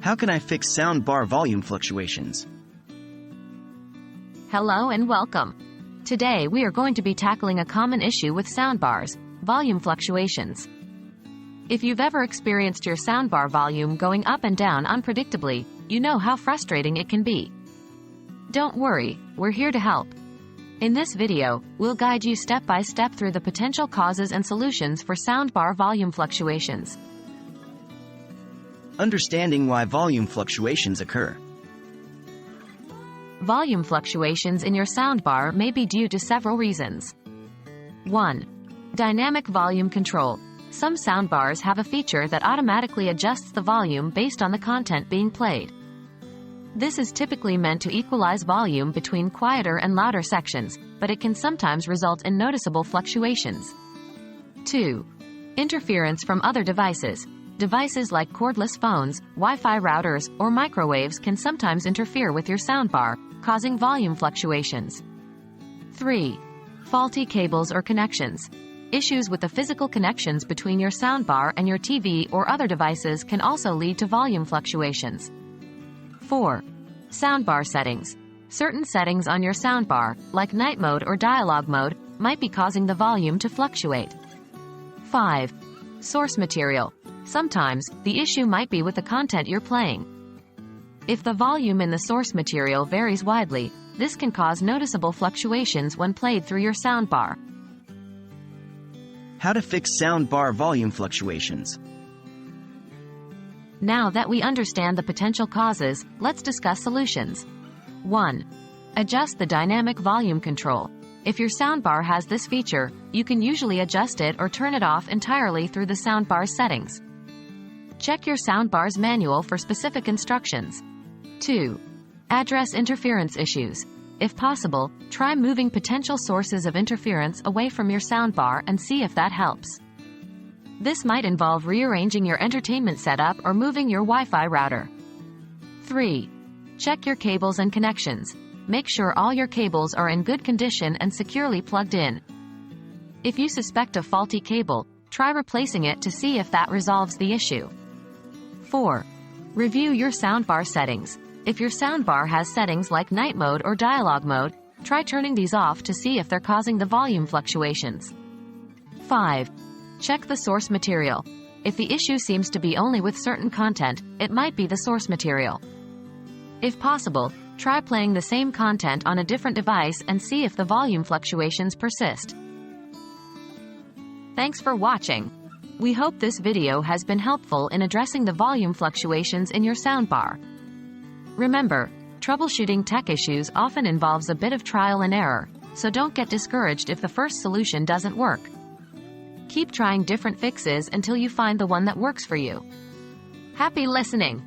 How can I fix sound bar volume fluctuations? Hello and welcome. Today we are going to be tackling a common issue with soundbars, volume fluctuations. If you've ever experienced your soundbar volume going up and down unpredictably, you know how frustrating it can be. Don't worry, we're here to help. In this video, we'll guide you step by step through the potential causes and solutions for soundbar volume fluctuations. Understanding why volume fluctuations occur. Volume fluctuations in your soundbar may be due to several reasons. 1. Dynamic volume control. Some soundbars have a feature that automatically adjusts the volume based on the content being played. This is typically meant to equalize volume between quieter and louder sections, but it can sometimes result in noticeable fluctuations. 2. Interference from other devices. Devices like cordless phones, Wi-Fi routers, or microwaves can sometimes interfere with your soundbar, causing volume fluctuations. 3. Faulty cables or connections. Issues with the physical connections between your soundbar and your TV or other devices can also lead to volume fluctuations. 4. Soundbar settings. Certain settings on your soundbar, like night mode or dialogue mode, might be causing the volume to fluctuate. 5. Source material. Sometimes, the issue might be with the content you're playing. If the volume in the source material varies widely, this can cause noticeable fluctuations when played through your soundbar. How to fix sound bar volume fluctuations. Now that we understand the potential causes, let's discuss solutions. 1. Adjust the dynamic volume control. If your soundbar has this feature, you can usually adjust it or turn it off entirely through the soundbar's settings. Check your soundbar's manual for specific instructions. 2. Address interference issues. If possible, try moving potential sources of interference away from your soundbar and see if that helps. This might involve rearranging your entertainment setup or moving your Wi-Fi router. 3. Check your cables and connections. Make sure all your cables are in good condition and securely plugged in. If you suspect a faulty cable, try replacing it to see if that resolves the issue. 4. Review your soundbar settings. If your soundbar has settings like night mode or dialogue mode, try turning these off to see if they're causing the volume fluctuations. 5. Check the source material. If the issue seems to be only with certain content, it might be the source material. If possible, try playing the same content on a different device and see if the volume fluctuations persist. Thanks for watching. We hope this video has been helpful in addressing the volume fluctuations in your soundbar. Remember, troubleshooting tech issues often involves a bit of trial and error, so don't get discouraged if the first solution doesn't work. Keep trying different fixes until you find the one that works for you. Happy listening!